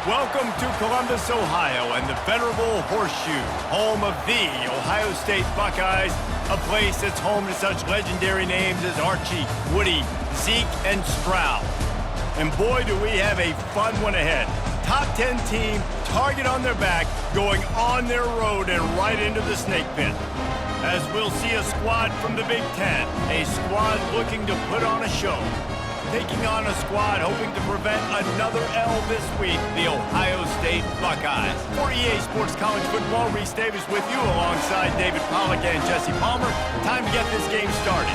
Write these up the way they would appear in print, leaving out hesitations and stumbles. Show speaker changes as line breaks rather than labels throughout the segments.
Welcome to Columbus, Ohio, and the venerable Horseshoe, home of the Ohio State Buckeyes, a place that's home to such legendary names as Archie, Woody, Zeke, and Stroud. And boy, do we have a fun one ahead. Top 10 team, target on their back, going on their road and right into the snake pit. As we'll see a squad from the Big Ten, a squad looking to put on a show. Taking on a squad hoping to prevent another L this week, the Ohio State Buckeyes. For EA Sports College Football, Reese Davis with you alongside David Pollack and Jesse Palmer. Time to get this game started.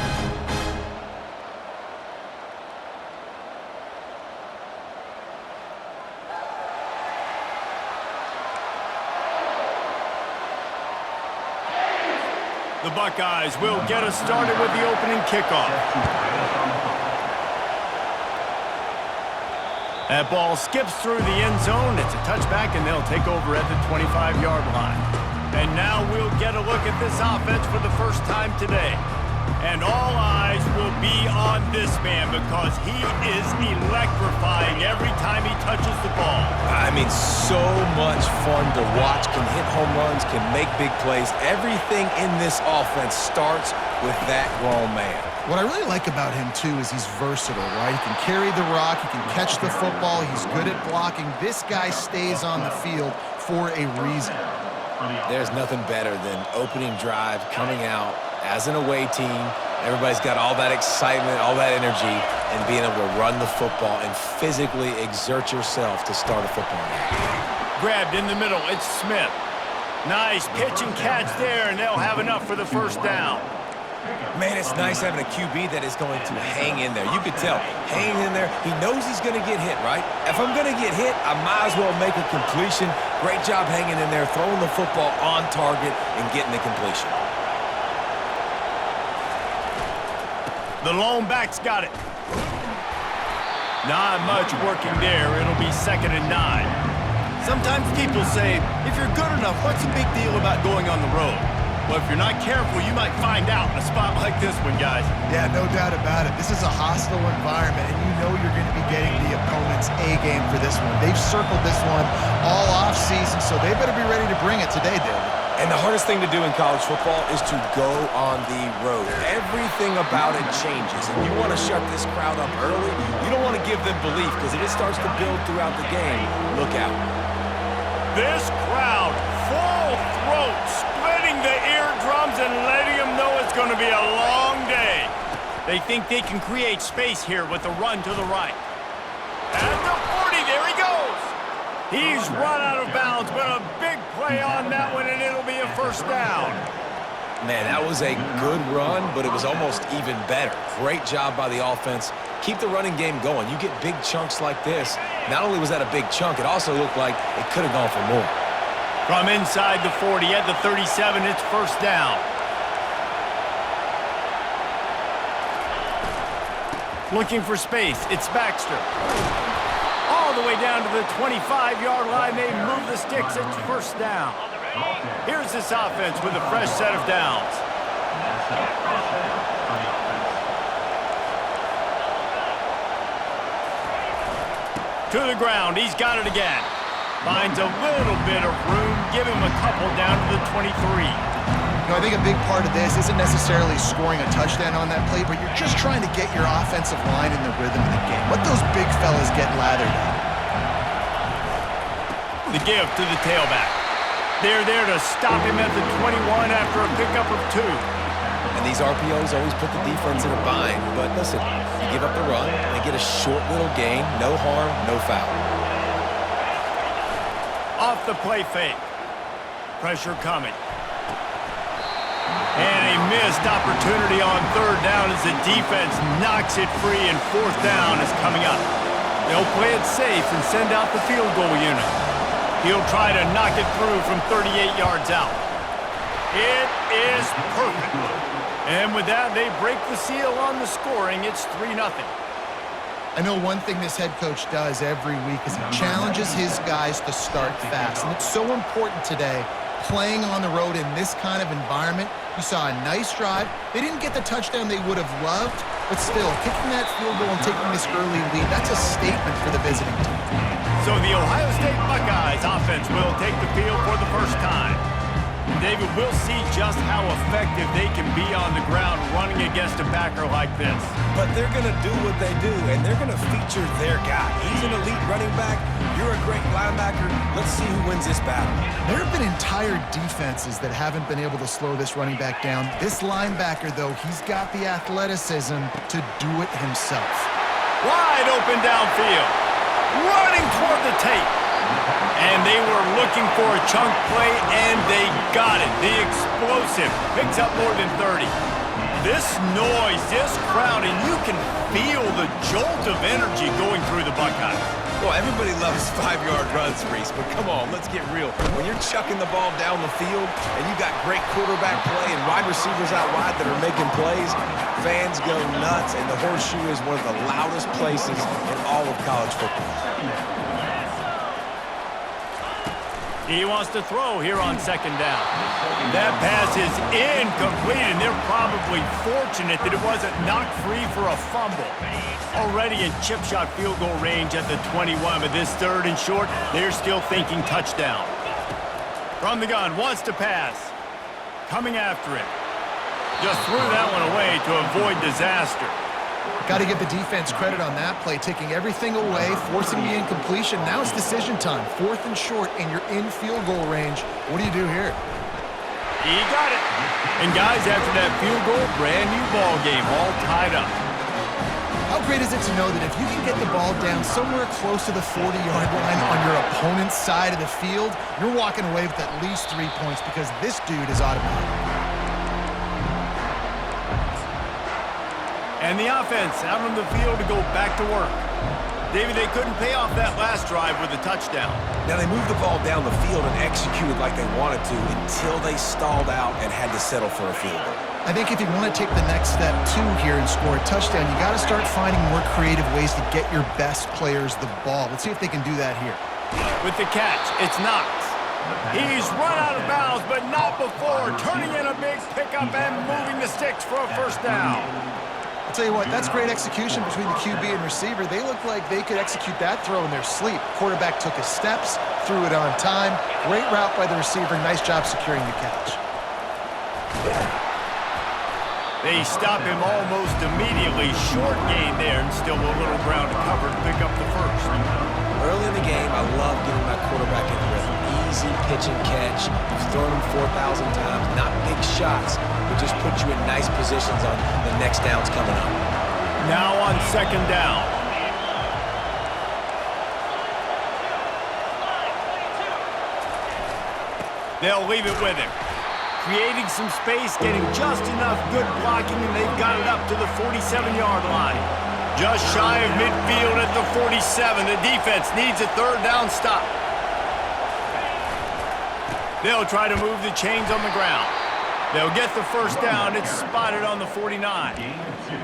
The Buckeyes will get us started with the opening kickoff. That ball skips through the end zone. It's a touchback, and they'll take over at the 25-yard line. And now we'll get a look at this offense for the first time today. And all eyes will be on this man because he is electrifying every time he touches the ball.
I mean, so much fun to watch. Can hit home runs, can make big plays. Everything in this offense starts with that grown man.
What I really like about him, too, is he's versatile, right? He can carry the rock, he can catch the football, he's good at blocking. This guy stays on the field for a reason.
There's nothing better than opening drive, coming out as an away team. Everybody's got all that excitement, all that energy, and being able to run the football and physically exert yourself to start a football game.
Grabbed in the middle, it's Smith. Nice pitch and catch there, and they'll have enough for the first down.
Man, it's nice having a QB that is going to hang in there. You could tell, hanging in there, he knows he's going to get hit, right? If I'm going to get hit, I might as well make a completion. Great job hanging in there, throwing the football on target and getting the completion.
The lone back's got it. Not much working there. It'll be 2nd and 9. Sometimes people say, if you're good enough, what's the big deal about going on the road? Well, if you're not careful, you might find out in a spot like this one, guys.
Yeah, no doubt about it. This is a hostile environment, and you know you're going to be getting the opponent's A game for this one. They've circled this one all offseason, so they better be ready to bring it today, David.
And the hardest thing to do in college football is to go on the road. Everything about it changes, and you want to shut this crowd up early. You don't want to give them belief, because if it starts to build throughout the game, look out.
This crowd, full throat, splitting the eardrums and letting them know it's going to be a long day. They think they can create space here with the run to the right. At the 40, there he goes. He's run out of bounds, but a big play on that one, and it'll be a first down.
Man, that was a good run, but it was almost even better. Great job by the offense. Keep the running game going. You get big chunks like this. Not only was that a big chunk, it also looked like it could have gone for more.
From inside the 40 at the 37, it's first down. Looking for space, it's Baxter. All the way down to the 25-yard line, they move the sticks, it's first down. Here's this offense with a fresh set of downs. To the ground, he's got it again. Finds a little bit of room, give him a couple down to the 23.
You know, I think a big part of this isn't necessarily scoring a touchdown on that play, but you're just trying to get your offensive line in the rhythm of the game. Let those big fellas get lathered up.
The give to the tailback. They're there to stop him at the 21 after a pickup of 2.
And these RPOs always put the defense in a bind. But listen, you give up the run and get a short little gain. No harm, no foul.
Off the play fake. Pressure coming. And a missed opportunity on 3rd down as the defense knocks it free, and 4th down is coming up. They'll play it safe and send out the field goal unit. He'll try to knock it through from 38 yards out. It is perfect. And with that, they break the seal on the scoring. It's 3-0.
I know one thing this head coach does every week is he challenges his guys to start fast. And it's so important today, playing on the road in this kind of environment. You saw a nice drive. They didn't get the touchdown they would have loved, But still, kicking that field goal and taking this early lead, that's a statement for the visiting team.
So the Ohio State Buckeyes offense will take the field for the first time. David, we'll see just how effective they can be on the ground running against a backer like this.
But they're going to do what they do, and they're going to feature their guy. He's an elite running back. You're a great linebacker. Let's see who wins this battle.
There have been entire defenses that haven't been able to slow this running back down. This linebacker, though, he's got the athleticism to do it himself.
Wide open downfield. Running toward the tape. And they were looking for a chunk play, and they got it. The explosive picks up more than 30. This noise, this crowd, and you can feel the jolt of energy going through the Buckeyes.
Well, everybody loves 5-yard runs, Reese, but come on, let's get real. When you're chucking the ball down the field and you got great quarterback play and wide receivers out wide that are making plays, fans go nuts, and the Horseshoe is one of the loudest places in all of college football.
He wants to throw here on second down. That pass is incomplete, and they're probably fortunate that it wasn't knocked free for a fumble. Already in chip shot field goal range at the 21, but this third and short, they're still thinking touchdown. From the gun, wants to pass. Coming after him. Just threw that one away to avoid disaster.
Got to give the defense credit on that play, taking everything away, forcing the incompletion. Now it's decision time. 4th and short, and you're in field goal range. What do you do here?
He got it. And guys, after that field goal, brand new ball game, all tied up.
How great is it to know that if you can get the ball down somewhere close to the 40-yard line on your opponent's side of the field, you're walking away with at least 3 points because this dude is automatic.
And the offense out on the field to go back to work. David, they couldn't pay off that last drive with a touchdown.
Now, they moved the ball down the field and executed like they wanted to until they stalled out and had to settle for a field goal.
I think if you want to take the next step, too, here and score a touchdown, you got to start finding more creative ways to get your best players the ball. Let's see if they can do that here.
With the catch, it's Knox. He's run out of bounds, but not before turning in a big pickup and moving the sticks for a first down.
I'll tell you what, that's great execution between the QB and receiver. They look like they could execute that throw in their sleep. Quarterback took his steps, threw it on time. Great route by the receiver. Nice job securing the catch.
They stop him almost immediately. Short gain there, and still a little ground to cover to pick up the first.
Early in the game, I love getting my quarterback in rhythm. Easy pitch and catch. You've thrown him 4,000 times. Not big shots, but just put you in nice positions on the next downs coming up.
Now on second down. They'll leave it with him. Creating some space, getting just enough good blocking, and they've got it up to the 47-yard line. Just shy of midfield at the 47. The defense needs a third down stop. They'll try to move the chains on the ground. They'll get the first down. It's spotted on the 49.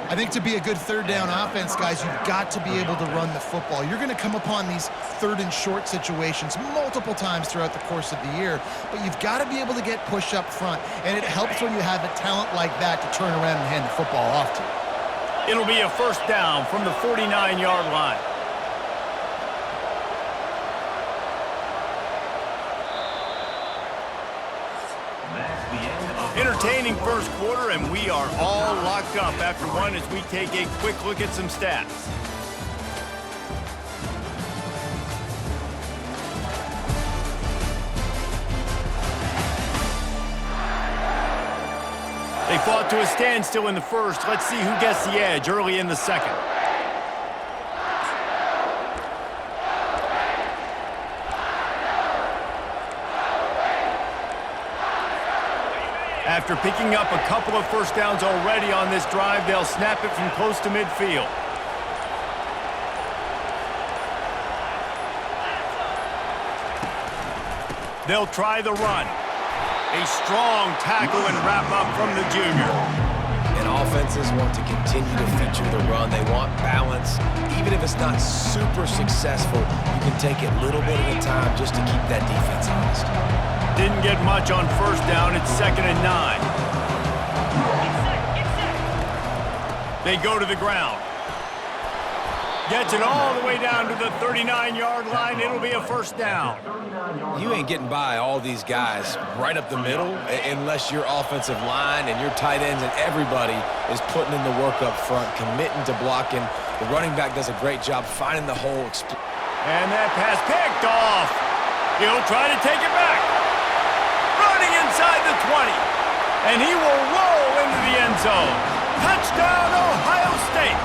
I think to be a good third down offense, guys, you've got to be able to run the football. You're going to come upon these third and short situations multiple times throughout the course of the year, but you've got to be able to get push up front, and it helps when you have a talent like that to turn around and hand the football off to you.
It'll be a first down from the 49-yard line. Entertaining first quarter, and we are all locked up after one as we take a quick look at some stats. They fought to a standstill in the first. Let's see who gets the edge early in the second. After picking up a couple of first downs already on this drive, they'll snap it from close to midfield. They'll try the run. A strong tackle and wrap up from the junior.
And offenses want to continue to feature the run. They want balance. Even if it's not super successful, you can take it little bit at a time just to keep that defense honest.
Didn't get much on first down. It's 2nd and 9. They go to the ground. Gets it all the way down to the 39-yard line. It'll be a first down.
You ain't getting by all these guys right up the middle unless your offensive line and your tight ends and everybody is putting in the work up front, committing to blocking. The running back does a great job finding the hole.
And that pass picked off. He'll try to take it back. Running inside the 20. And he will roll into the end zone. Touchdown, Ohio State.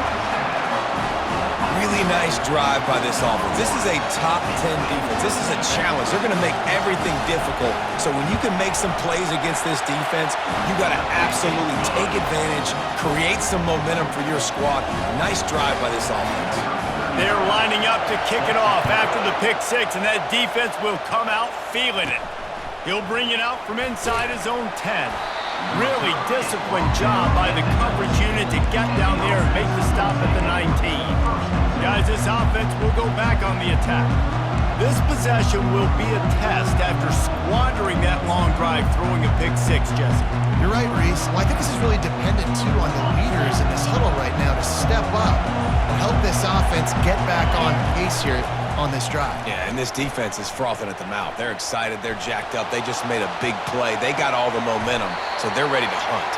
Really nice drive by this offense. This is a top 10 defense. This is a challenge. They're going to make everything difficult. So when you can make some plays against this defense, you got to absolutely take advantage, create some momentum for your squad. Nice drive by this offense.
They're lining up to kick it off after the pick six, and that defense will come out feeling it. He'll bring it out from inside his own 10. Really disciplined job by the coverage unit to get down there and make the stop at the 19. Guys, this offense will go back on the attack. This possession will be a test after squandering that long drive throwing a pick six, Jesse.
You're right, Reese. Well, I think this is really dependent, too, on the leaders in this huddle right now to step up and help this offense get back on pace here on this drive.
Yeah, and this defense is frothing at the mouth. They're excited. They're jacked up. They just made a big play. They got all the momentum, so they're ready to hunt.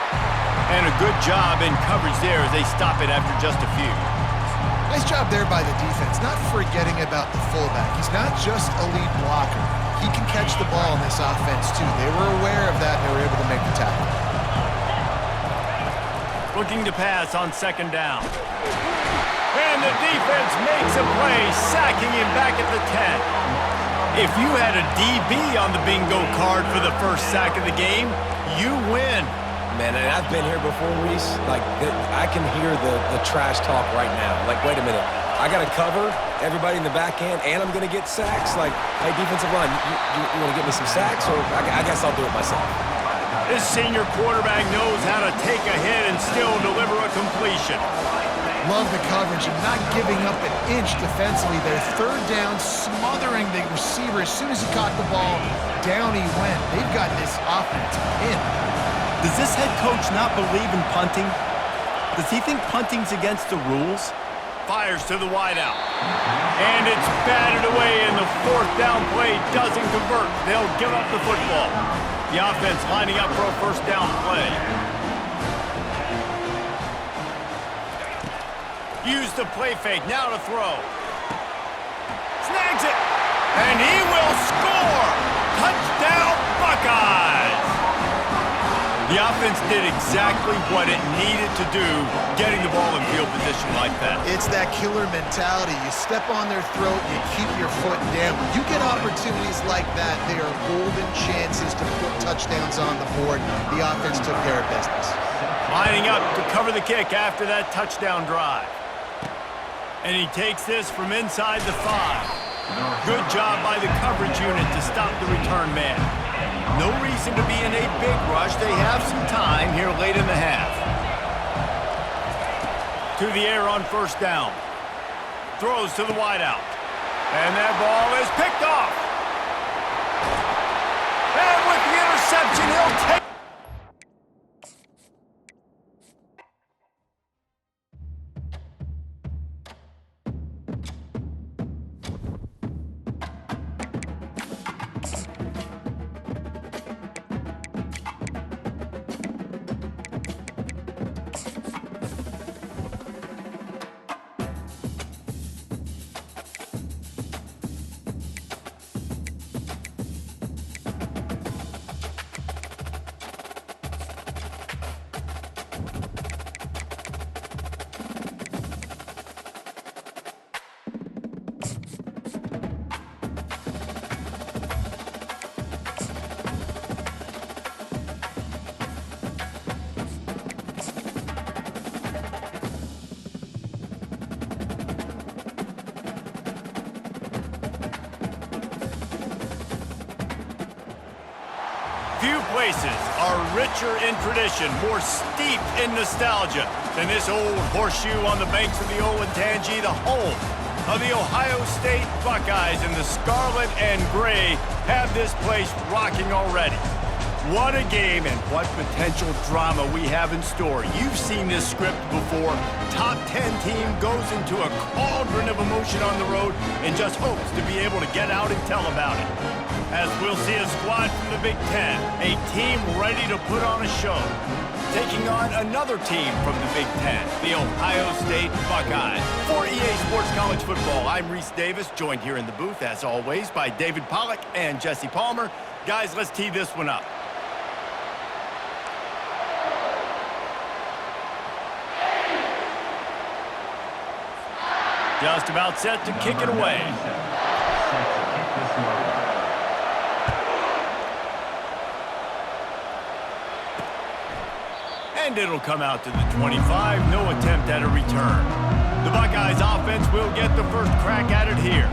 And a good job in coverage there as they stop it after just a few.
Nice job there by the defense, not forgetting about the fullback. He's not just a lead blocker. He can catch the ball in this offense, too. They were aware of that, and they were able to make the tackle.
Looking to pass on second down. And the defense makes a play, sacking him back at the 10. If you had a DB on the bingo card for the first sack of the game, you win.
Man, and I've been here before, Reese. Like, I can hear the trash talk right now. Like, wait a minute. I got to cover everybody in the back end, and I'm going to get sacks. Like, hey, defensive line, you want to get me some sacks? Or I guess I'll do it myself.
This senior quarterback knows how to take a hit and still deliver a completion.
Love the coverage and not giving up an inch defensively there. Third down, smothering the receiver. As soon as he caught the ball, down he went. They've got this offense pinned.
Does this head coach not believe in punting? Does he think punting's against the rules? Fires to the wideout. And it's batted away, and the fourth down play doesn't convert. They'll give up the football. The offense lining up for a first down play. Use the play fake, now to throw. Snags it, and he will score! Touchdown, Buckeyes! The offense did exactly what it needed to do, getting the ball in field position like that.
It's that killer mentality. You step on their throat, you keep your foot down. When you get opportunities like that, they are golden chances to put touchdowns on the board. The offense took care of business.
Lining up to cover the kick after that touchdown drive. And he takes this from inside the 5. Good job by the coverage unit to stop the return man. No reason to be in a big rush. They have some time here late in the half. To the air on first down. Throws to the wideout. And that ball is picked off. And with the interception, he'll take. Few places are richer in tradition, more steeped in nostalgia than this old horseshoe on the banks of the Olentangy, the home of the Ohio State Buckeyes. And the scarlet and gray have this place rocking already. What a game and what potential drama we have in store. You've seen this script before. Top 10 team goes into a cauldron of emotion on the road and just hopes to be able to get out and tell about it. As we'll see a squad from the Big Ten, a team ready to put on a show, taking on another team from the Big Ten, the Ohio State Buckeyes. For EA Sports College Football, I'm Reese Davis, joined here in the booth, as always, by David Pollack and Jesse Palmer. Guys, let's tee this one up. Just about set to kick it away. And it'll come out to the 25. No attempt at a return. The Buckeyes offense will get the first crack at it here.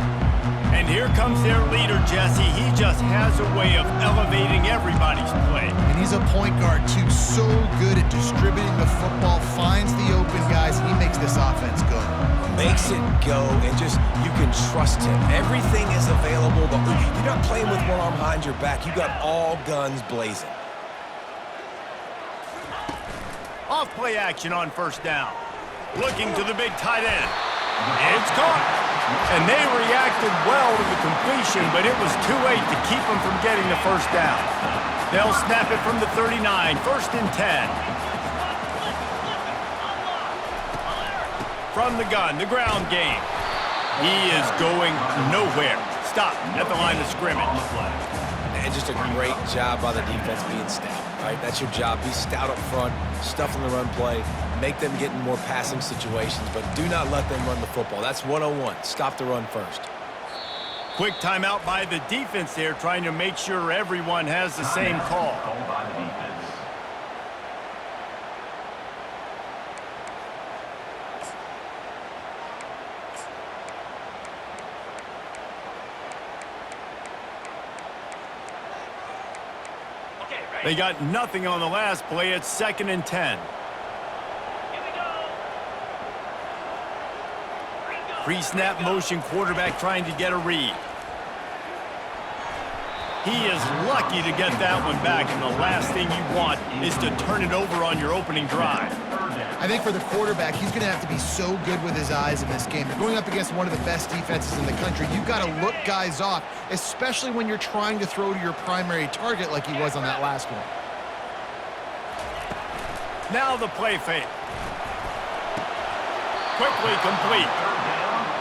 And here comes their leader, Jesse. He just has a way of elevating everybody's play.
And he's a point guard, too. So good at distributing the football, finds the open guys, and he makes this offense go.
Makes it go, and just, you can trust him. Everything is available. You're not playing with one arm behind your back. You got all guns blazing.
Off play action on first down. Looking to the big tight end. It's caught. And they reacted well to the completion, but it was too late to keep them from getting the first down. They'll snap it from the 39, first and 10. From the gun, the ground game. He is going nowhere. Stop at the line of scrimmage.
And just a great job by the defense being stout, right? That's your job. Be stout up front, stuff in the run play, make them get in more passing situations, but do not let them run the football. That's 101. Stop the run first.
Quick timeout by the defense there, trying to make sure everyone has the same call. They got nothing on the last play. It's 2nd and 10. Pre-snap motion, quarterback trying to get a read. He is lucky to get that one back, and the last thing you want is to turn it over on your opening drive.
I think for the quarterback, he's going to have to be so good with his eyes in this game. You're going up against one of the best defenses in the country. You've got to look guys off, especially when you're trying to throw to your primary target like he was on that last one.
Now the play fake. Quickly complete.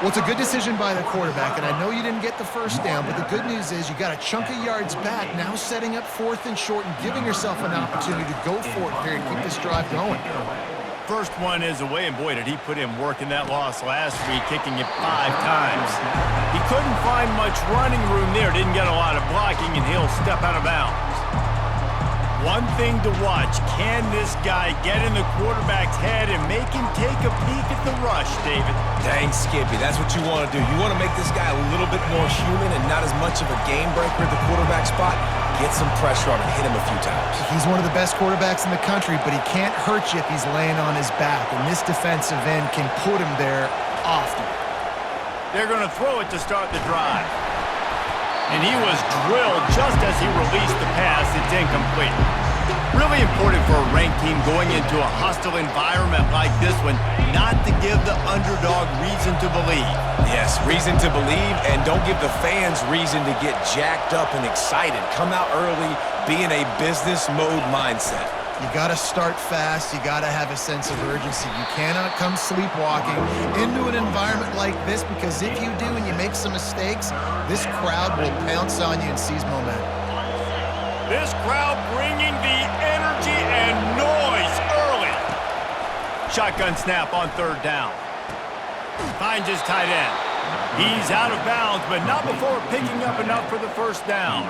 Well, it's a good decision by the quarterback, and I know you didn't get the first down, but the good news is you got a chunk of yards back, now setting up 4th and short and giving yourself an opportunity to go for it here and keep this drive going.
First one is away, and boy, did he put in work in that loss last week, kicking it 5 times. He couldn't find much running room there, didn't get a lot of blocking, and he'll step out of bounds. One thing to watch, can this guy get in the quarterback's head and make him take a peek at the rush, David?
Dang, Skippy, that's what you want to do. You want to make this guy a little bit more human and not as much of a game breaker at the quarterback spot. Get some pressure on him, hit him a few times.
He's one of the best quarterbacks in the country, but he can't hurt you if he's laying on his back, and this defensive end can put him there often.
They're going to throw it to start the drive. And he was drilled just as he released the pass. It's incomplete. Really important for a ranked team going into a hostile environment like this one, not to give the underdog reason to believe.
Yes, reason to believe, and don't give the fans reason to get jacked up and excited. Come out early, be in a business mode mindset.
You got to start fast. You got to have a sense of urgency. You cannot come sleepwalking into an environment like this, because if you do and you make some mistakes, this crowd will pounce on you and seize momentum.
This crowd bringing the energy and noise early. Shotgun snap on 3rd down. Finds his tight end. He's out of bounds, but not before picking up enough for the first down.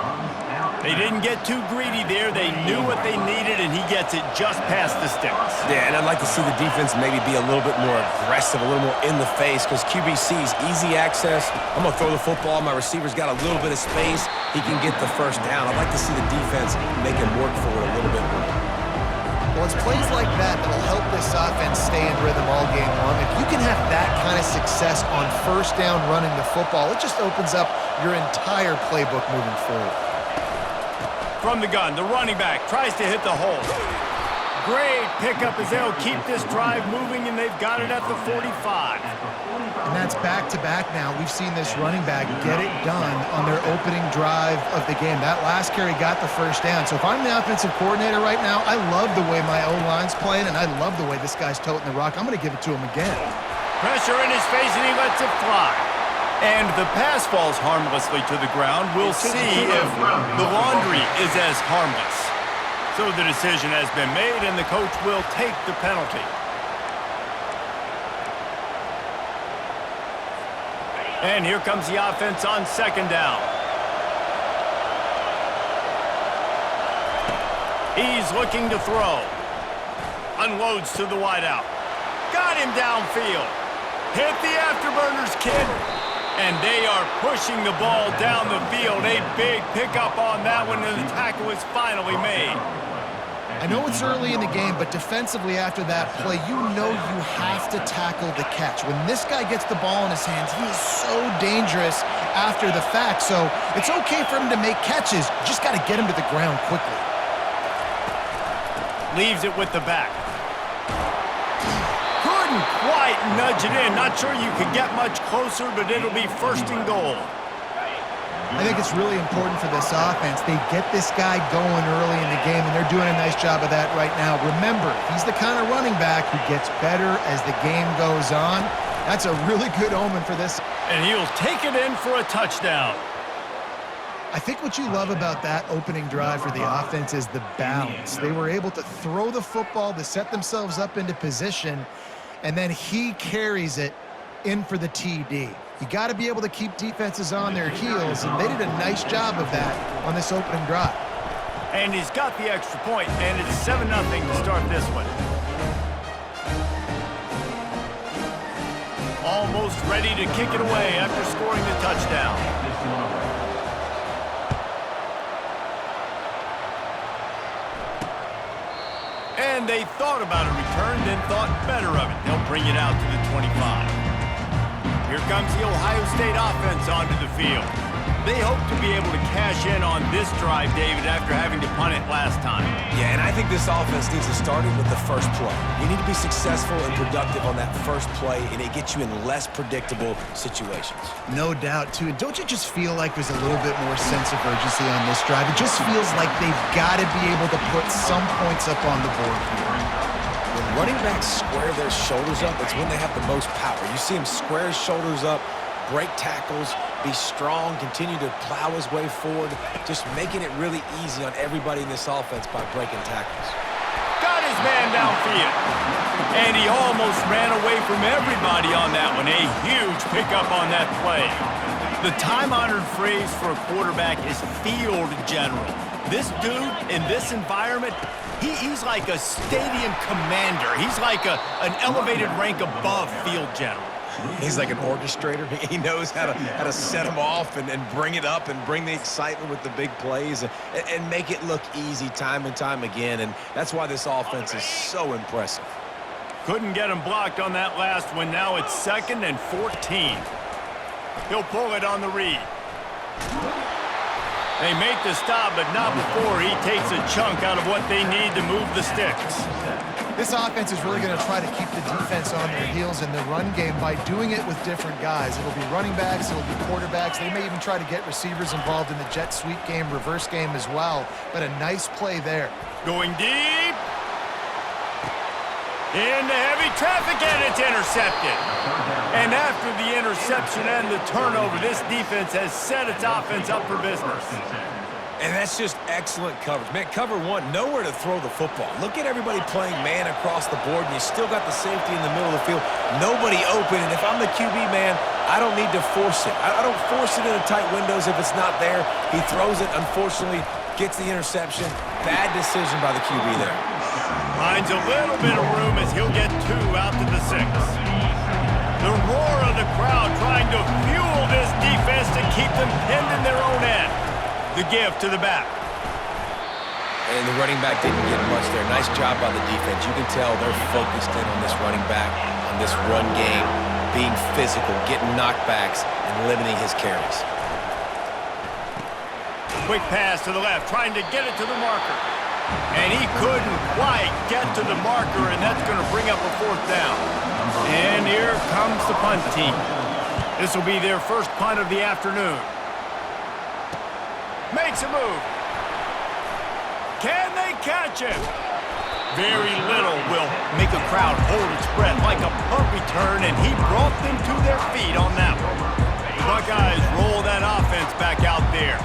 They didn't get too greedy there. They knew what they needed, and he gets it just past the sticks.
Yeah, and I'd like to see the defense maybe be a little bit more aggressive, a little more in the face, because QBC's easy access. I'm going to throw the football. My receiver's got a little bit of space. He can get the first down. I'd like to see the defense make him work for it a little bit more.
Well, it's plays like that that'll help this offense stay in rhythm all game long. If you can have that kind of success on first down running the football, it just opens up your entire playbook moving forward.
From the gun, the running back tries to hit the hole. Great pickup as they'll keep this drive moving, and they've got it at the 45.
And that's back-to-back now. We've seen this running back get it done on their opening drive of the game. That last carry got the first down. So if I'm the offensive coordinator right now, I love the way my O-line's playing, and I love the way this guy's toting the rock. I'm going to give it to him again.
Pressure in his face, and he lets it fly. And the pass falls harmlessly to the ground. We'll see if the laundry is as harmless. So the decision has been made, and the coach will take the penalty. And here comes the offense on second down. He's looking to throw. Unloads to the wideout. Got him downfield. Hit the afterburners, kid. And they are pushing the ball down the field. A big pickup on that one, and the tackle is finally made.
I know it's early in the game, but defensively after that play, you know you have to tackle the catch. When this guy gets the ball in his hands, he is so dangerous after the fact. So it's okay for him to make catches. You just got to get him to the ground quickly.
Leaves it with the back. Couldn't quite nudge it in. Not sure you could get much closer, but it'll be first and goal.
I think it's really important for this offense. They get this guy going early in the game, and they're doing a nice job of that right now. Remember, he's the kind of running back who gets better as the game goes on. That's a really good omen for this.
And he'll take it in for a touchdown.
I think what you love about that opening drive for the offense is the balance. They were able to throw the football to set themselves up into position, and then he carries it in for the TD. You got to be able to keep defenses on their heels, and they did a nice job of that on this opening drive.
And he's got the extra point, and it's 7-0 to start this one. Almost ready to kick it away after scoring the touchdown. And they thought about a return, then thought better of it. They'll bring it out to the 25. Here comes the Ohio State offense onto the field. They hope to be able to cash in on this drive, David, after having to punt it last time.
Yeah, and I think this offense needs to start it with the first play. You need to be successful and productive on that first play, and it gets you in less predictable situations.
No doubt, too. And don't you just feel like there's a little bit more sense of urgency on this drive? It just feels like they've got to be able to put some points up on the board here.
When running backs square their shoulders up, it's when they have the most power. You see him square his shoulders up, break tackles, be strong, continue to plow his way forward, just making it really easy on everybody in this offense by breaking tackles.
Got his man downfield. And he almost ran away from everybody on that one. A huge pickup on that play. The time-honored phrase for a quarterback is field general. This dude in this environment, he's like a stadium commander. He's like an elevated rank above field general.
He's like an orchestrator. He knows how to set them off and bring it up and bring the excitement with the big plays and make it look easy time and time again. And that's why this offense is so impressive.
Couldn't get him blocked on that last one. Now it's 2nd and 14. He'll pull it on the read. They make the stop, but not before he takes a chunk out of what they need to move the sticks.
This offense is really going to try to keep the defense on their heels in the run game by doing it with different guys. It'll be running backs, it'll be quarterbacks. They may even try to get receivers involved in the jet sweep game, reverse game as well. But a nice play there.
Going deep. Into heavy traffic, and it's intercepted. And after the interception and the turnover, this defense has set its offense up for business.
And that's just excellent coverage. Man, cover one, nowhere to throw the football. Look at everybody playing man across the board, and you still got the safety in the middle of the field. Nobody open, and if I'm the QB, man, I don't need to force it. I don't force it into tight windows if it's not there. He throws it, unfortunately, gets the interception. Bad decision by the QB there.
Finds a little bit of room as he'll get 2 out to the 6. The roar of the crowd trying to fuel this defense to keep them pinned in their own end. The give to the back.
And the running back didn't get much there. Nice job by the defense. You can tell they're focused in on this running back, on this run game, being physical, getting knockbacks, and limiting his carries.
Quick pass to the left, trying to get it to the marker. And he couldn't quite get to the marker, and that's going to bring up a fourth down. And here comes the punt team. This will be their first punt of the afternoon. Makes a move. Can they catch him? Very little will make a crowd hold its breath like a punt return, and he brought them to their feet on that one. Buckeyes roll that offense back out there.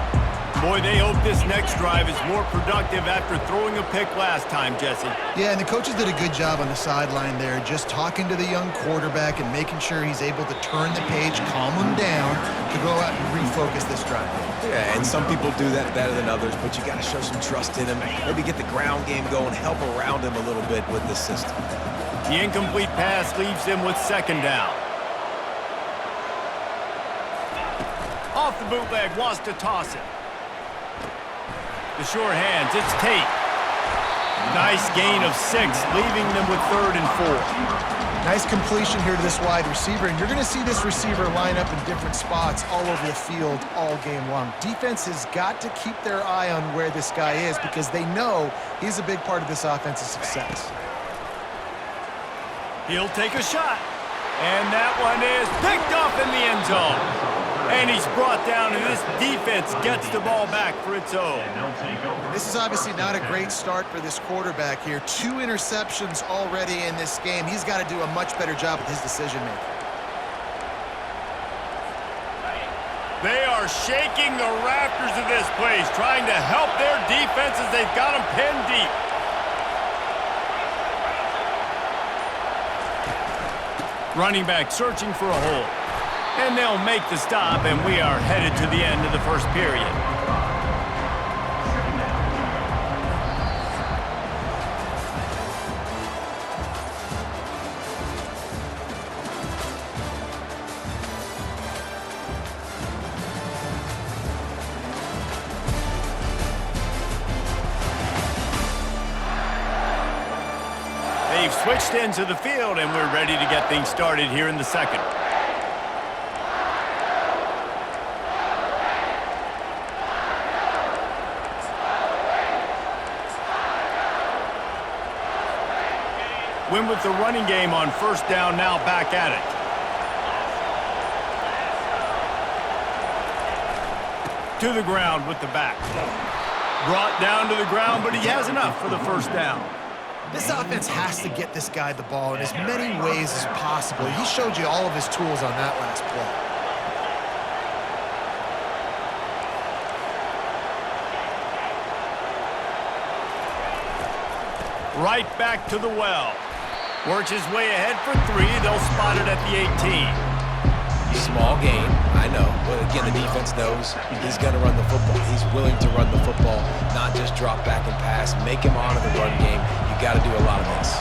Boy, they hope this next drive is more productive after throwing a pick last time, Jesse.
Yeah, and the coaches did a good job on the sideline there, just talking to the young quarterback and making sure he's able to turn the page, calm him down, to go out and refocus this drive.
Yeah, and some people do that better than others, but you got to show some trust in him. Maybe get the ground game going, help around him a little bit with this system.
The incomplete pass leaves them with second down. Off the bootleg, wants to toss it. The sure hands, it's Tate. Nice gain of 6, leaving them with 3rd and 4.
Nice completion here to this wide receiver, and you're going to see this receiver line up in different spots all over the field all game long. Defense has got to keep their eye on where this guy is because they know he's a big part of this offense's success.
He'll take a shot, and that one is picked off in the end zone. And he's brought down, and this defense gets the ball back for its own.
This is obviously not a great start for this quarterback here. 2 interceptions already in this game. He's got to do a much better job with his decision-making.
They are shaking the rafters of this place, trying to help their defense as they've got them pinned deep. Running back searching for a hole. And they'll make the stop, and we are headed to the end of the first period. They've switched into the field, and we're ready to get things started here in the second. Win with the running game on first down, now back at it. To the ground with the back. Brought down to the ground, but he has enough for the first down.
This offense has to get this guy the ball in as many ways as possible. He showed you all of his tools on that last
play. Right back to the well. Works his way ahead for 3. They'll spot it at the 18.
Small gain, I know. But again, the defense knows he's going to run the football. He's willing to run the football, not just drop back and pass. Make him honor the run game. You got to do a lot of this.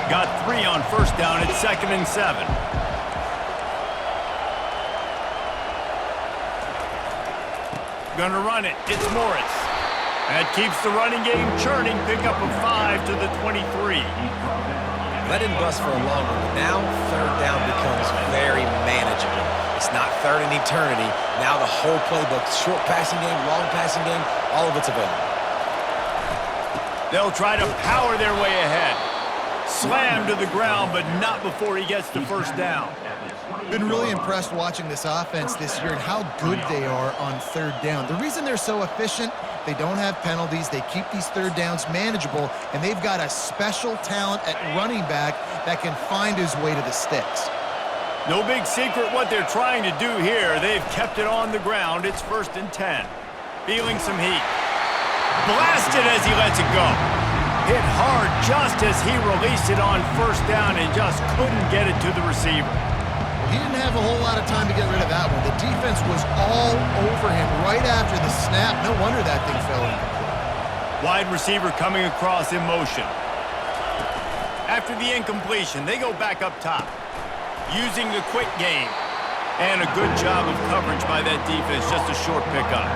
Got 3 on first down. It's 2nd and 7. Gonna run it. It's Morris. That keeps the running game churning. Pickup of 5 to the 23.
Let him bust for a long one, but now third down becomes very manageable. It's not third in eternity. Now the whole playbook, short passing game, long passing game, all of it's available.
They'll try to power their way ahead. Slam to the ground, but not before he gets the first down.
Been really impressed watching this offense this year and how good they are on third down. The reason they're so efficient, they don't have penalties, they keep these third downs manageable, and they've got a special talent at running back that can find his way to the sticks.
No big secret what they're trying to do here. They've kept it on the ground. It's 1st and 10. Feeling some heat. Blasted as he lets it go. Hit hard just as he released it on first down and just couldn't get it to the receiver.
He didn't have a whole lot of time to get rid of that one. The defense was all over him right after the snap. No wonder that thing fell incomplete.
Wide receiver coming across in motion. After the incompletion, they go back up top. Using the quick game. And a good job of coverage by that defense. Just a short pickup.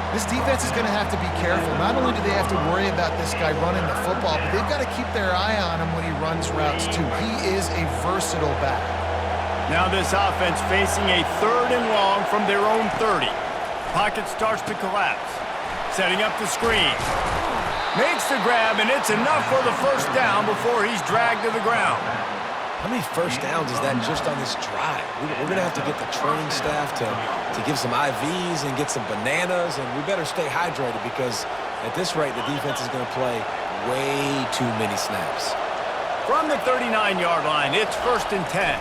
This defense is going to have to be careful. Not only do they have to worry about this guy running the football, but they've got to keep their eye on him when he runs routes too. He is a versatile back.
Now this offense facing a 3rd and long from their own 30. pocket starts to collapse. Setting up the screen. Makes the grab, and it's enough for the first down before he's dragged to the ground.
How many first downs is that just on this drive? We're going to have to get the training staff to give some IVs and get some bananas, and we better stay hydrated because at this rate, the defense is going to play way too many snaps.
From the 39-yard line, it's 1st and 10.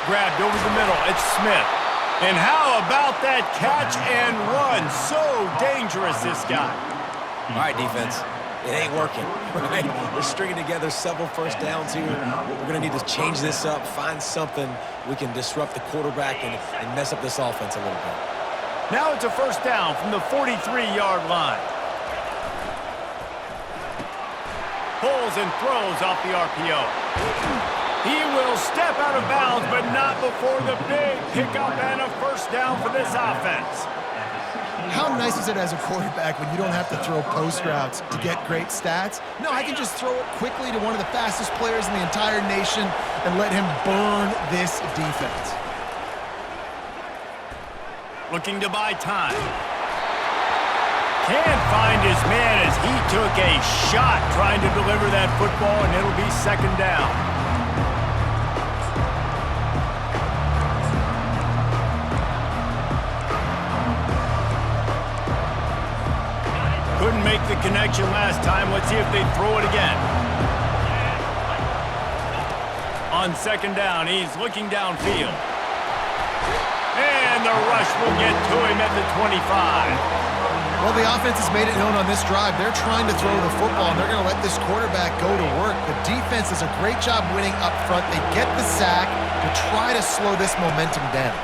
Grabbed over the middle, it's Smith. And how about that catch and run? So dangerous, this guy.
All right, defense. It ain't working, right? We're stringing together several first downs here. We're going to need to change this up, find something we can disrupt the quarterback and mess up this offense a little bit.
Now it's a first down from the 43-yard line. Pulls and throws off the RPO. He will step out of bounds, but not before the big pickup and a first down for this offense.
How nice is it as a quarterback when you don't have to throw post routes to get great stats? No, I can just throw it quickly to one of the fastest players in the entire nation and let him burn this defense.
Looking to buy time. Can't find his man as he took a shot trying to deliver that football, and it'll be 2nd down. Couldn't make the connection last time. Let's see if they throw it again. On 2nd down, he's looking downfield. And the rush will get to him at the 25.
Well, the offense has made it known on this drive. They're trying to throw the football, and they're going to let this quarterback go to work. The defense does a great job winning up front. They get the sack to try to slow this momentum down.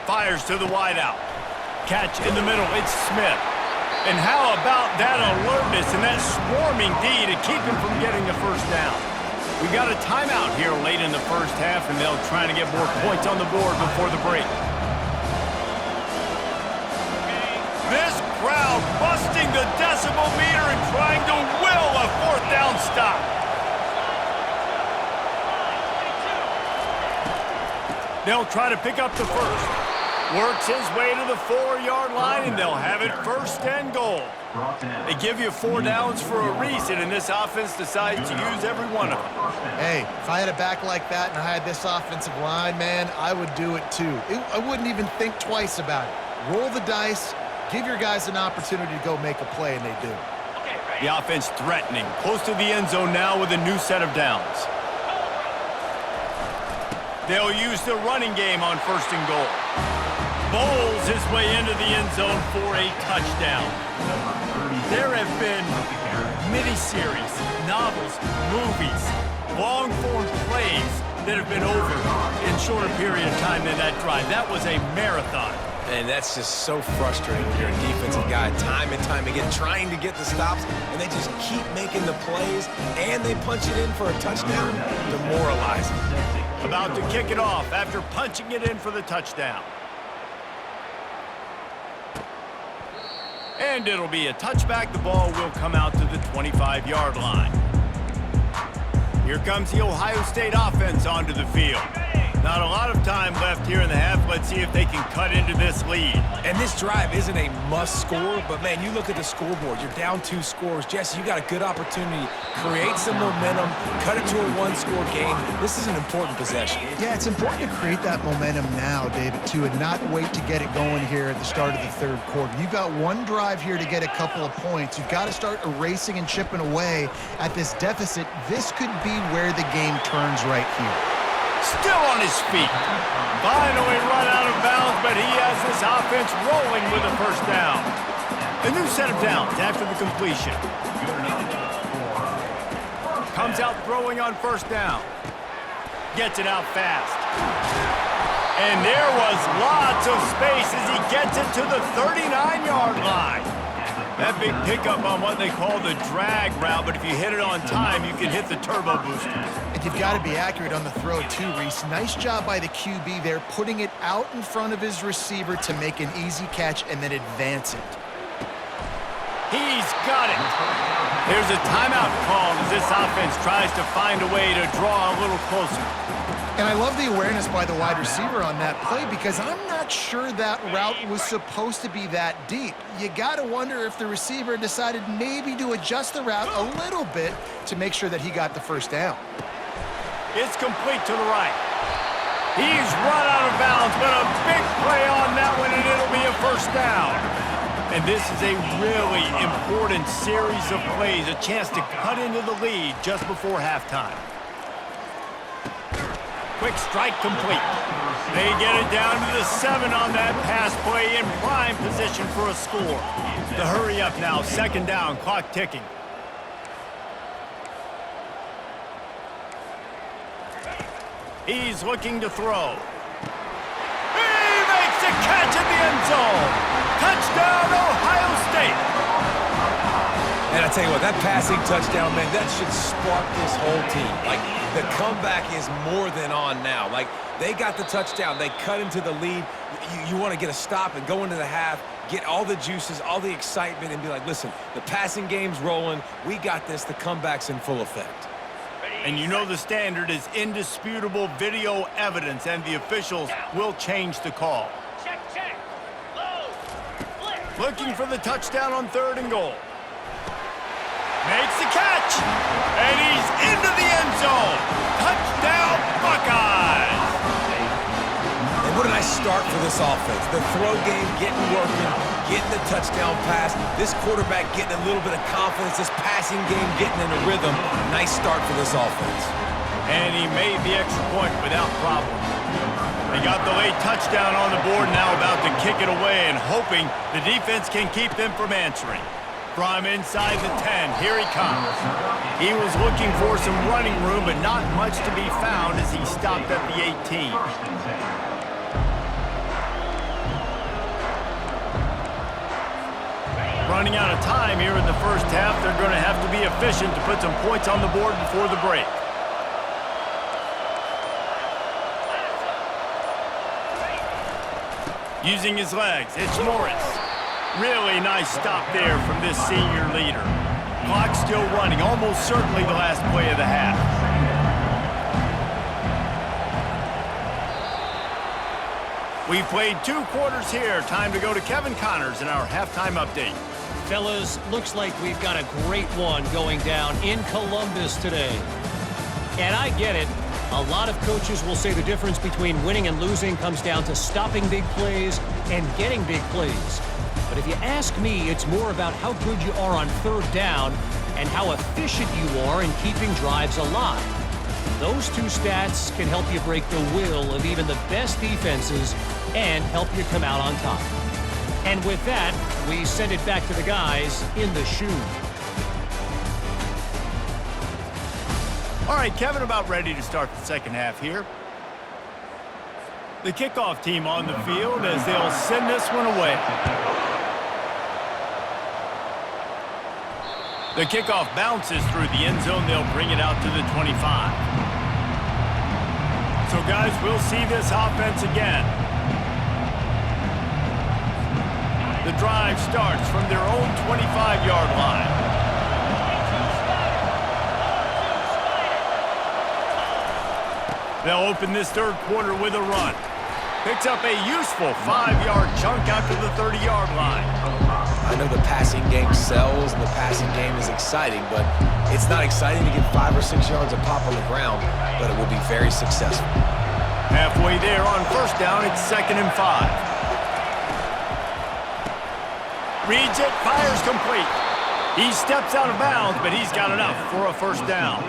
Fires to the wideout. Catch in the middle, it's Smith. And how about that alertness and that swarming D to keep him from getting the first down? We got a timeout here late in the first half, and they'll try to get more points on the board before the break. This crowd busting the decibel meter and trying to will a 4th down stop. They'll try to pick up the first. Works his way to the 4-yard line, and they'll have it 1st and goal. They give you 4 downs for a reason, and this offense decides to use every one of them.
Hey, if I had a back like that and I had this offensive line, man, I would do it too. I wouldn't even think twice about it. Roll the dice, give your guys an opportunity to go make a play, and they do.
The offense threatening, close to the end zone now with a new set of downs. They'll use the running game on 1st and goal. Bowls his way into the end zone for a touchdown. There have been miniseries, novels, movies, long-form plays that have been over in shorter period of time than that drive. That was a marathon.
And that's just so frustrating when you're a defensive guy time and time again trying to get the stops, and they just keep making the plays, and they punch it in for a touchdown. Demoralizing.
About to kick it off after punching it in for the touchdown. And it'll be a touchback. The ball will come out to the 25-yard line. Here comes the Ohio State offense onto the field. Not a lot of time left here in the half. Let's see if they can cut into this lead.
And this drive isn't a must score, but man, you look at the scoreboard. You're down 2 scores. Jesse, you got a good opportunity. Create some momentum. Cut it to a 1-score game. This is an important possession.
Yeah, it's important to create that momentum now, David, too, and not wait to get it going here at the start of the 3rd quarter. You've got one drive here to get a couple of points. You've got to start erasing and chipping away at this deficit. This could be where the game turns right here.
Still on his feet. Finally run out of bounds, but he has this offense rolling with a first down. A new set of downs after the completion. Comes out throwing on 1st down. Gets it out fast. And there was lots of space as he gets it to the 39-yard line. That big pickup on what they call the drag route, but if you hit it on time, you can hit the turbo boosters.
And you've got to be accurate on the throw too, Reese. Nice job by the QB there, putting it out in front of his receiver to make an easy catch and then advance it.
He's got it. There's a timeout called as this offense tries to find a way to draw a little closer.
And I love the awareness by the wide receiver on that play because I'm not sure that route was supposed to be that deep. You got to wonder if the receiver decided maybe to adjust the route a little bit to make sure that he got the first down.
It's complete to the right. He's run out of bounds, but a big play on that one, and it'll be a first down. And this is a really important series of plays, a chance to cut into the lead just before halftime. Quick strike complete. They get it down to the 7 on that pass play in prime position for a score. The hurry up now, second down, clock ticking. He's looking to throw. He makes a catch in the end zone. Touchdown, Ohio State.
And I tell you what, that passing touchdown, man, that should spark this whole team. Like, the comeback is more than on now. Like, they got the touchdown. They cut into the lead. You want to get a stop and go into the half, get all the juices, all the excitement, and be like, listen, the passing game's rolling. We got this. The comeback's in full effect.
And you know the standard is indisputable video evidence, and the officials will change the call.
Check. Low. Flip.
Looking for the touchdown on 3rd and goal. Makes the catch, and he's into the end zone. Touchdown, Buckeyes!
And what a nice start for this offense. The throw game getting working, getting the touchdown pass. This quarterback getting a little bit of confidence. This passing game getting in a rhythm. Nice start for this offense.
And he made the extra point without problem. They got the late touchdown on the board, now about to kick it away and hoping the defense can keep them from answering. From inside the 10, here he comes. He was looking for some running room, but not much to be found as he stopped at the 18. Running out of time here in the first half, they're going to have to be efficient to put some points on the board before the break. Using his legs, it's Morris. Really nice stop there from this senior leader. Clock still running, almost certainly the last play of the half. We've played 2 quarters here. Time to go to Kevin Connors in our halftime update.
Fellas, looks like we've got a great one going down in Columbus today. And I get it. A lot of coaches will say the difference between winning and losing comes down to stopping big plays and getting big plays. But if you ask me, it's more about how good you are on 3rd down and how efficient you are in keeping drives alive. Those 2 stats can help you break the will of even the best defenses and help you come out on top. And with that, we send it back to the guys in the shoe.
All right, Kevin, about ready to start the second half here. The kickoff team on the field as they'll send this one away. The kickoff bounces through the end zone. They'll bring it out to the 25. So, guys, we'll see this offense again. The drive starts from their own 25-yard line. They'll open this 3rd quarter with a run. Picks up a useful 5-yard chunk out to the 30-yard line.
I know the passing game sells and the passing game is exciting, but it's not exciting to get 5 or 6 yards of pop on the ground, but it will be very successful.
Halfway there on 1st down, it's 2nd and 5. Reads it, fires complete. He steps out of bounds, but he's got enough for a 1st down.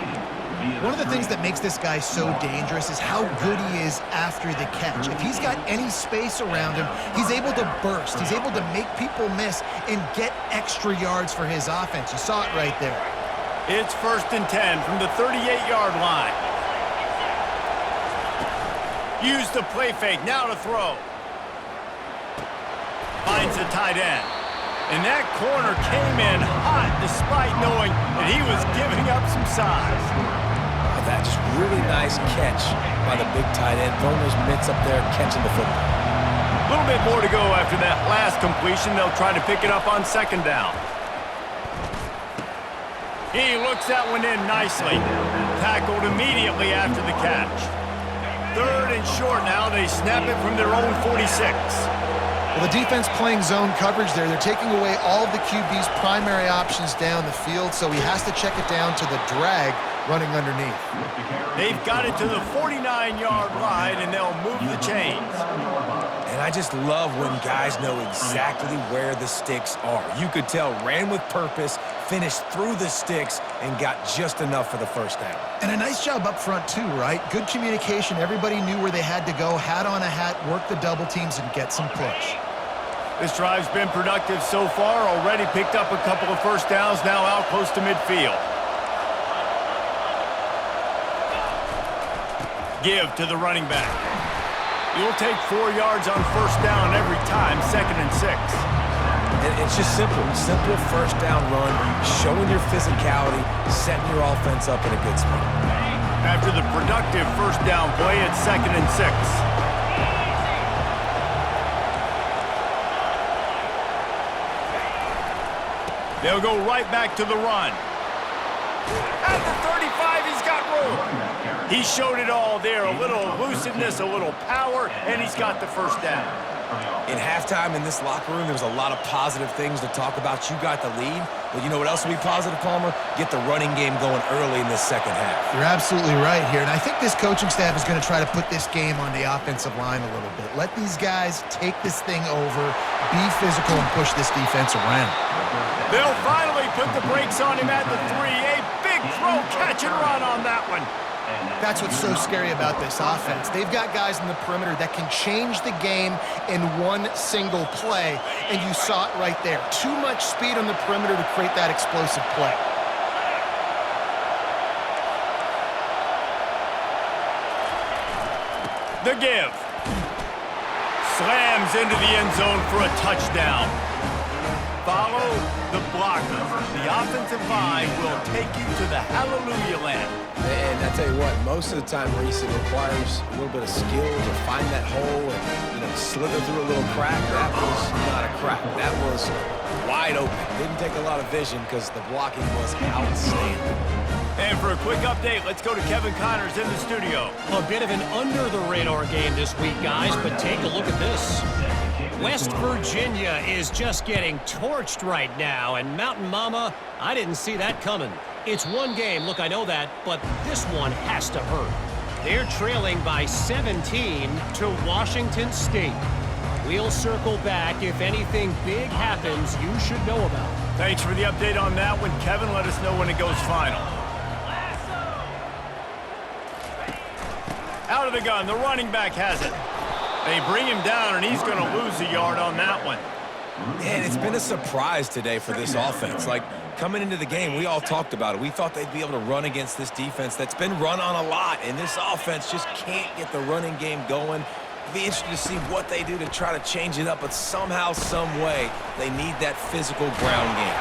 One of the things that makes this guy so dangerous is how good he is after the catch. If he's got any space around him, he's able to burst. He's able to make people miss and get extra yards for his offense. You saw it right there.
It's 1st and 10 from the 38-yard line. Use the play fake, now to throw. Finds the tight end. And that corner came in hot despite knowing that he was giving up some size.
That just really nice catch by the big tight end, throwing those mitts up there, catching the football.
A little bit more to go after that last completion. They'll try to pick it up on 2nd down. He looks that one in nicely. Tackled immediately after the catch. 3rd and short now. They snap it from their own 46.
Well, the defense playing zone coverage there. They're taking away all of the QB's primary options down the field, so he has to check it down to the drag running underneath.
They've got it to the 49-yard line, and they'll move the chains.
And I just love when guys know exactly where the sticks are. You could tell ran with purpose, finished through the sticks, and got just enough for the first down.
And a nice job up front too, right? Good communication. Everybody knew where they had to go, hat on a hat, work the double teams, and get some push.
This drive's been productive so far. Already picked up a couple of first downs, now out close to midfield. Give to the running back. You'll take 4 yards on first down every time, 2nd and 6.
And it's just simple. Simple first down run, showing your physicality, setting your offense up in a good spot.
After the productive first down play, it's 2nd and 6. They'll go right back to the run. At the 35, he's got room. He showed it all there. A little elusiveness, a little power, and he's got the first down.
In halftime in this locker room, there was a lot of positive things to talk about. You got the lead, but you know what else will be positive, Palmer? Get the running game going early in this second half.
You're absolutely right here, and I think this coaching staff is going to try to put this game on the offensive line a little bit. Let these guys take this thing over, be physical, and push this defense around.
They'll finally put the brakes on him at the 3. A big throw, catch and run on that one.
That's what's so scary about this offense. They've got guys in the perimeter that can change the game in one single play, and you saw it right there. Too much speed on the perimeter to create that explosive play.
The give. Slams into the end zone for a touchdown. Follow the blocker. The offensive line will take you to the hallelujah land.
And I tell you what, most of the time, Reese, it requires a little bit of skill to find that hole and, slither through a little crack. That was not a crack. That was wide open. Didn't take a lot of vision because the blocking was outstanding.
And for a quick update, let's go to Kevin Connors in the studio.
A bit of an under-the-radar game this week, guys, but take a look at this. West Virginia is just getting torched right now, and Mountain Mama, I didn't see that coming. It's one game, look, I know that, but this one has to hurt. They're trailing by 17 to Washington State. We'll circle back if anything big happens you should know about.
Thanks for the update on that one, Kevin. Let us know when it goes final. Out of the gun, the running back has it. They bring him down, and he's going to lose a yard on that one.
Man, it's been a surprise today for this offense. Like, coming into the game, we all talked about it. We thought they'd be able to run against this defense that's been run on a lot, and this offense just can't get the running game going. It'll be interesting to see what they do to try to change it up, but somehow, some way, they need that physical ground game.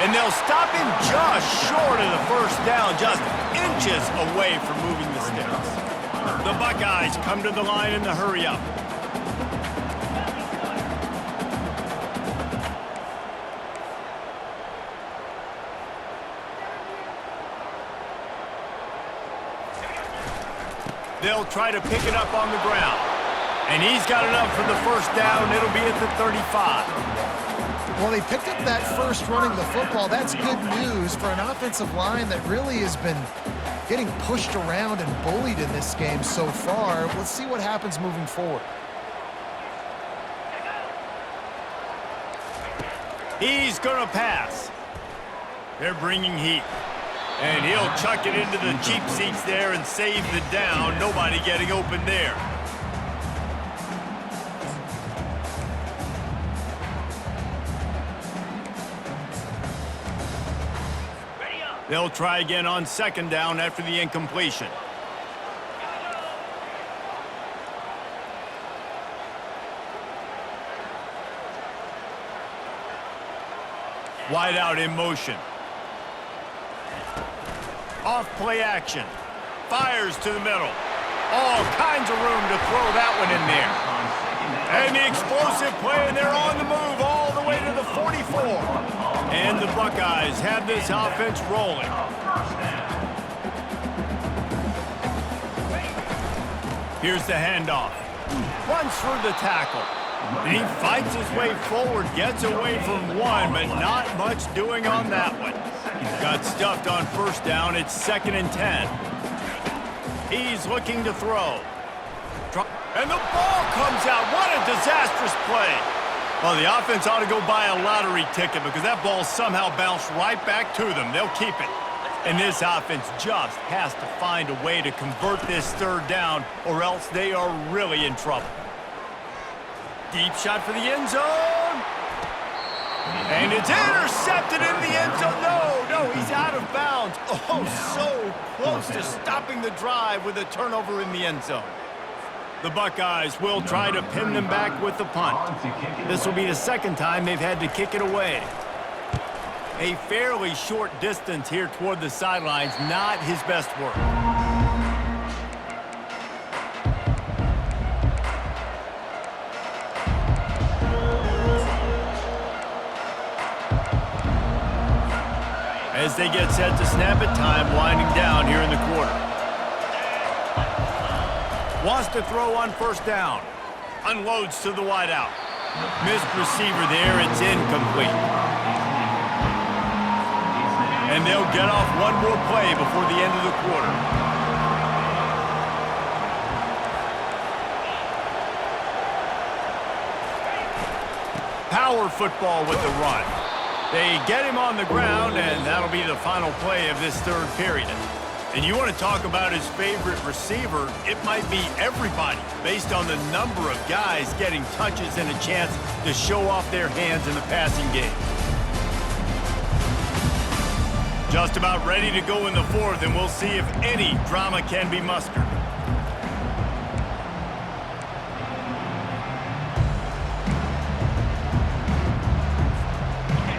And they'll stop him just short of the first down, just inches away from moving the sticks. The Buckeyes come to the line in the hurry-up. They'll try to pick it up on the ground. And he's got enough for the first down. It'll be at the 35.
Well, they picked up that first running the football. That's good news for an offensive line that really has been getting pushed around and bullied in this game so far. Let's see what happens moving forward.
He's going to pass. They're bringing heat. And he'll chuck it into the cheap seats there and save the down. Nobody getting open there. They'll try again on second down after the incompletion. Wide out in motion. Off play action. Fires to the middle. All kinds of room to throw that one in there. And the explosive play, and they're on the move all the way to the 44. And the Buckeyes have this offense rolling. Here's the handoff. Runs through the tackle. And he fights his way forward, gets away from one, but not much doing on that one. Got stuffed on first down. It's 2nd and 10. He's looking to throw. And the ball comes out. What a disastrous play. Well, the offense ought to go buy a lottery ticket because that ball somehow bounced right back to them. They'll keep it. And this offense just has to find a way to convert this 3rd down or else they are really in trouble. Deep shot for the end zone. And it's intercepted in the end zone. No, he's out of bounds. Oh, so close to stopping the drive with a turnover in the end zone. The Buckeyes will try to pin them back with the punt. This will be the 2nd time they've had to kick it away. A fairly short distance here toward the sidelines, not his best work. As they get set to snap it, time winding down here in the quarter. Wants to throw on 1st down. Unloads to the wideout. Missed receiver there, it's incomplete. And they'll get off one more play before the end of the quarter. Power football with the run. They get him on the ground, and that'll be the final play of this 3rd period. And you want to talk about his favorite receiver, it might be everybody based on the number of guys getting touches and a chance to show off their hands in the passing game. Just about ready to go in the 4th, and we'll see if any drama can be mustered.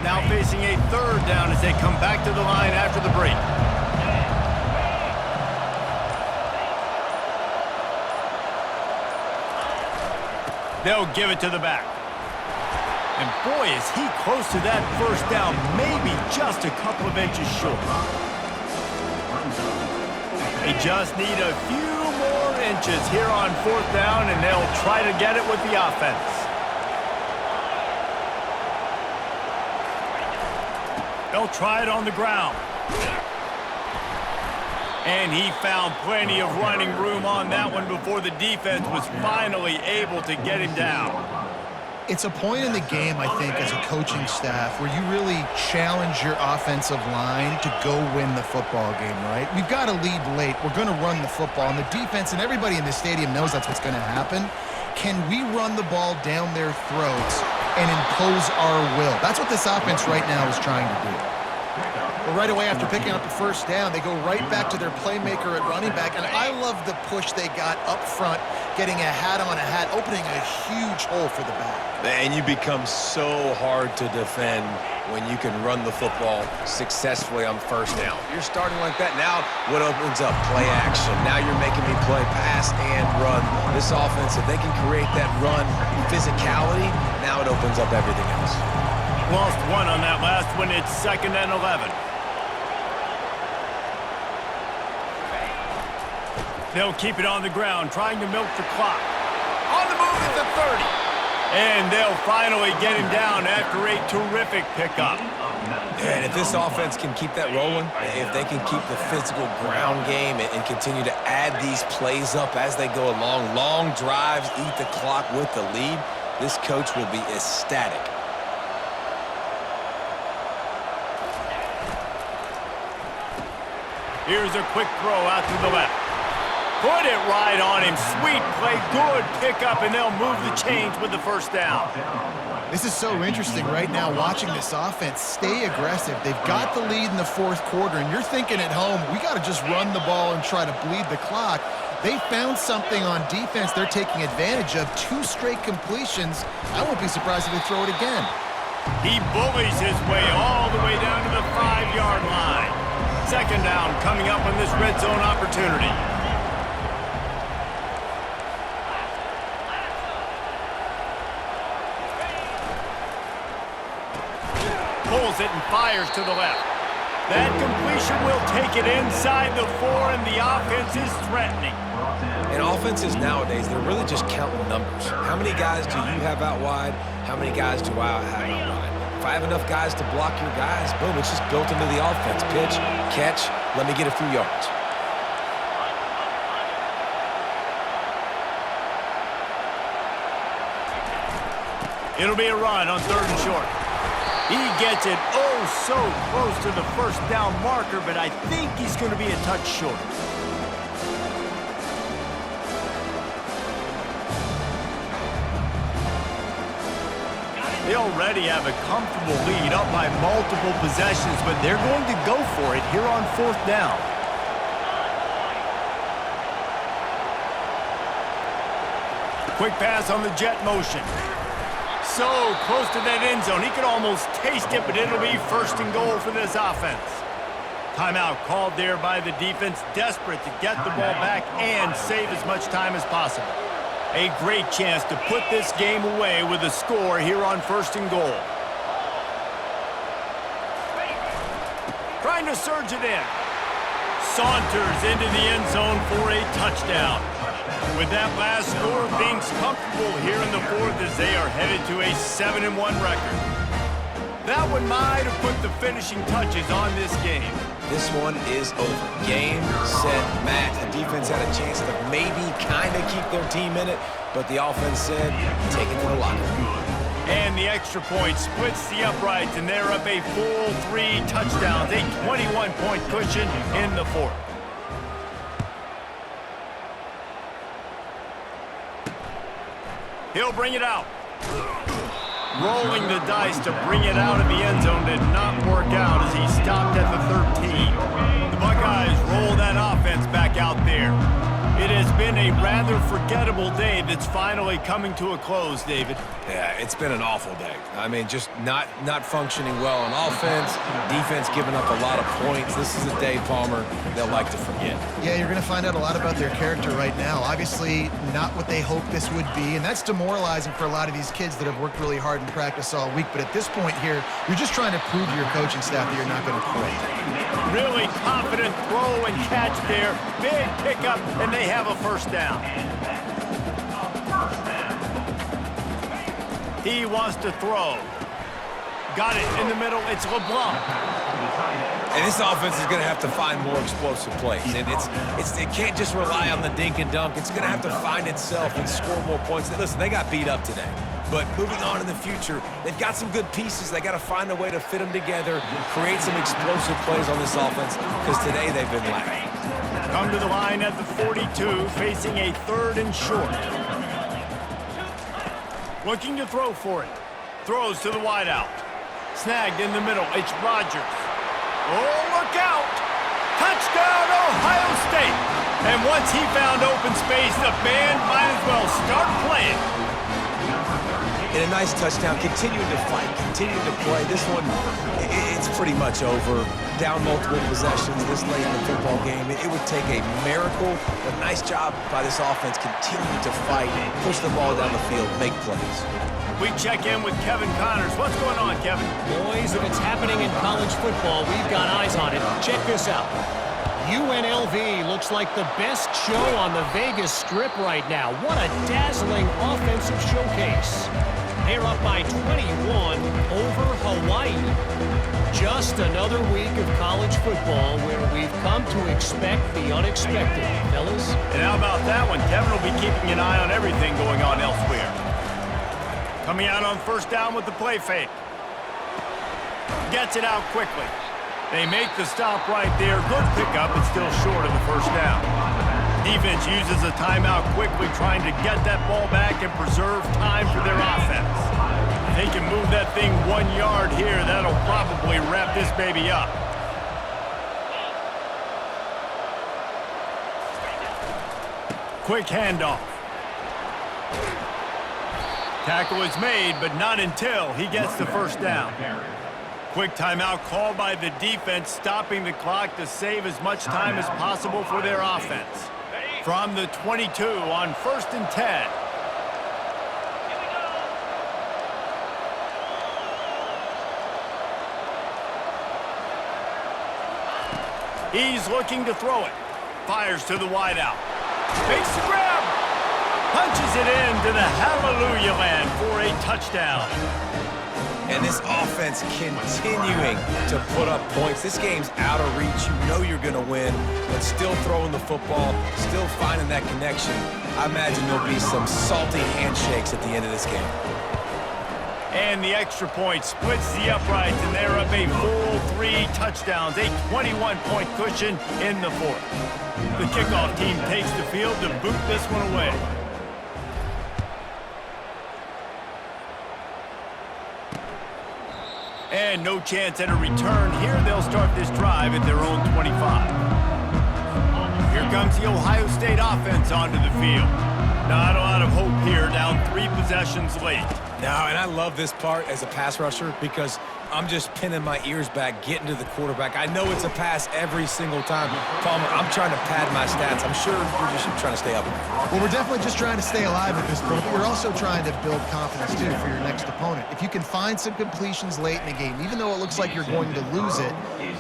Now facing a 3rd down as they come back to the line after the break. They'll give it to the back. And boy, is he close to that 1st down, maybe just a couple of inches short. They just need a few more inches here on 4th down, and they'll try to get it with the offense. They'll try it on the ground. And he found plenty of running room on that one before the defense was finally able to get him down.
It's a point in the game, I think, as a coaching staff where you really challenge your offensive line to go win the football game, right? We've got to lead late. We're going to run the football, and the defense and everybody in the stadium knows that's what's going to happen. Can we run the ball down their throats and impose our will? That's what this offense right now is trying to do. Well, right away after picking up the 1st down, they go right back to their playmaker at running back, and I love the push they got up front, getting a hat on a hat, opening a huge hole for the back.
And you become so hard to defend when you can run the football successfully on 1st down. You're starting like that. Now what opens up? Play action. Now you're making me play pass and run. This offense, if they can create that run physicality, now it opens up everything else.
Lost one on that last one. It's 2nd and 11. They'll keep it on the ground, trying to milk the clock. On the move at the 30. And they'll finally get him down after a terrific pickup.
And if this offense can keep that rolling, if they can keep the physical ground game and continue to add these plays up as they go along, long drives, eat the clock with the lead, this coach will be ecstatic.
Here's a quick throw out to the left. Put it right on him. Sweet play, good pickup, and they'll move the chains with the 1st down.
This is so interesting right now watching this offense stay aggressive. They've got the lead in the 4th quarter, and you're thinking at home, we got to just run the ball and try to bleed the clock. They found something on defense they're taking advantage of. 2 straight completions. I won't be surprised if they throw it again.
He bullies his way all the way down to the 5-yard line. 2nd down coming up on this red zone opportunity. pulls it and fires to the left. That completion will take it inside the 4, and the offense is threatening.
And offenses nowadays, they're really just counting numbers. How many guys do you have out wide? How many guys do I have out wide? If I have enough guys to block your guys, boom, it's just built into the offense. Pitch, catch, let me get a few yards.
It'll be a run on 3rd and short. He gets it so close to the first down marker, but I think he's going to be a touch short. They already have a comfortable lead up by multiple possessions, but they're going to go for it here on 4th down. Quick pass on the jet motion. So close to that end zone. He could almost taste it, but it'll be 1st and goal for this offense. Timeout called there by the defense, desperate to get the ball back and save as much time as possible. A great chance to put this game away with a score here on 1st and goal. Trying to surge it in. Saunters into the end zone for a touchdown. With that last score, things comfortable here in the 4th as they are headed to a 7-1 record. That one might have put the finishing touches on this game.
This one is over. Game, set, match. The defense had a chance to maybe kind of keep their team in it, but the offense said, take it to the locker room.
And the extra point splits the uprights, and they're up a full 3 touchdowns, a 21-point cushion in the 4th. He'll bring it out. Rolling the dice to bring it out of the end zone did not work out as he stopped at the 13. The Buckeyes roll that offense back out there. It has been a rather forgettable day that's finally coming to a close, David.
Yeah, it's been an awful day. I mean, just not functioning well on offense, defense giving up a lot of points. This is a day, Palmer, they'll like to forget.
Yeah, you're going to find out a lot about their character right now. Obviously, not what they hoped this would be, and that's demoralizing for a lot of these kids that have worked really hard in practice all week. But at this point here, you're just trying to prove to your coaching staff that you're not going to quit.
Really confident throw and catch there. Big pickup, and they have a 1st down. He wants to throw. Got it in the middle. It's LeBlanc.
And this offense is going to have to find more explosive plays. And it can't just rely on the dink and dunk. It's going to have to find itself and score more points. Listen, they got beat up today. But moving on in the future, they've got some good pieces. They got to find a way to fit them together, create some explosive plays on this offense, because today they've been lacking.
Come to the line at the 42, facing a 3rd and short. Looking to throw for it. Throws to the wideout. Snagged in the middle. It's Rodgers. Oh, look out! Touchdown, Ohio State! And once he found open space, the band might as well start playing.
In a nice touchdown, continuing to fight, continuing to play. This one, it's pretty much over. Down multiple possessions this late in the football game. It would take a miracle, but nice job by this offense continuing to fight, push the ball down the field, make plays.
We check in with Kevin Connors. What's going on, Kevin?
Boys, if it's happening in college football, we've got eyes on it. Check this out. UNLV looks like the best show on the Vegas Strip right now. What a dazzling offensive showcase. They're up by 21 over Hawaii. Just another week of college football where we've come to expect the unexpected, fellas.
And how about that one? Kevin will be keeping an eye on everything going on elsewhere. Coming out on 1st down with the play fake. Gets it out quickly. They make the stop right there. Good pickup, but still short of the 1st down. Defense uses a timeout quickly, trying to get that ball back and preserve time for their offense. If they can move that thing 1 yard here, that'll probably wrap this baby up. Quick handoff. Tackle is made, but not until he gets the 1st down. Quick timeout called by the defense, stopping the clock to save as much time as possible for their offense. From the 22 on 1st and 10. He's looking to throw it. Fires to the wideout. Makes the grab. Punches it into the hallelujah land for a touchdown.
And this offense continuing to put up points. This game's out of reach. You know you're going to win, but still throwing the football, still finding that connection. I imagine there'll be some salty handshakes at the end of this game.
And the extra point splits the uprights, and they're up a full 3 touchdowns, a 21-point cushion in the fourth. The kickoff team takes the field to boot this one away. And no chance at a return here. They'll start this drive at their own 25. Here comes the Ohio State offense onto the field. Not a lot of hope here, down 3 possessions late.
No, and I love this part as a pass rusher because I'm just pinning my ears back, getting to the quarterback. I know it's a pass every single time. Palmer, I'm trying to pad my stats. I'm sure you're just trying to stay up.
Well, we're definitely just trying to stay alive at this point, but we're also trying to build confidence, too, for your next opponent. If you can find some completions late in the game, even though it looks like you're going to lose it,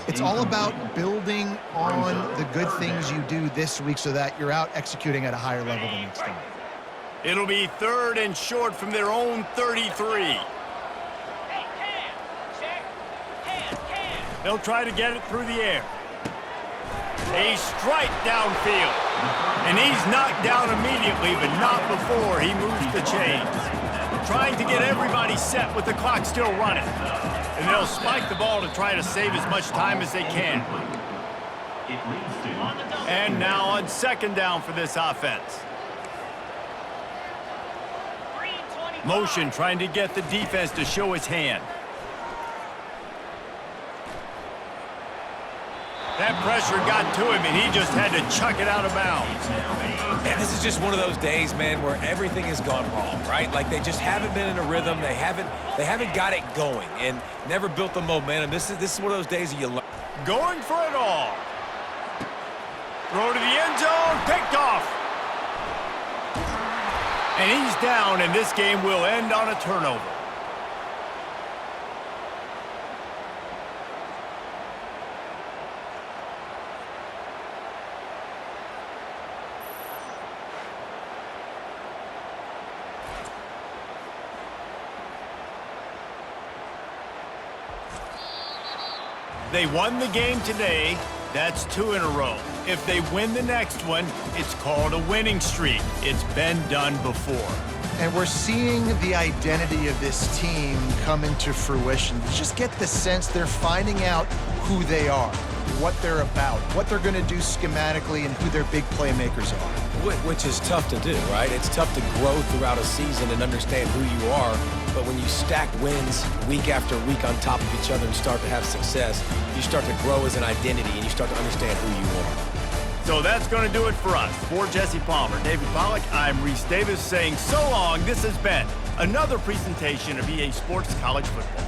it's all about building on the good things you do this week so that you're out executing at a higher level the next time.
It'll be 3rd and short from their own 33. They'll try to get it through the air. A strike downfield. And he's knocked down immediately, but not before he moves the chains. Trying to get everybody set with the clock still running. And they'll spike the ball to try to save as much time as they can. And now on 2nd down for this offense. Motion trying to get the defense to show his hand. That pressure got to him, and he just had to chuck it out of bounds.
And this is just one of those days, man, where everything has gone wrong, right? Like they just haven't been in a rhythm. They haven't got it going and never built the momentum. This is one of those days that you learn.
Going for it all. Throw to the end zone, picked off. And he's down, and this game will end on a turnover. They won the game today. That's 2 in a row. If they win the next one, it's called a winning streak. It's been done before.
And we're seeing the identity of this team come into fruition. You just get the sense they're finding out who they are, what they're about, what they're going to do schematically, and who their big playmakers are.
Which is tough to do, right? It's tough to grow throughout a season and understand who you are. But when you stack wins week after week on top of each other and start to have success, you start to grow as an identity and you start to understand who you are.
So that's going to do it for us. For Jesse Palmer, David Pollack, I'm Reese Davis saying so long. This has been another presentation of EA Sports College Football.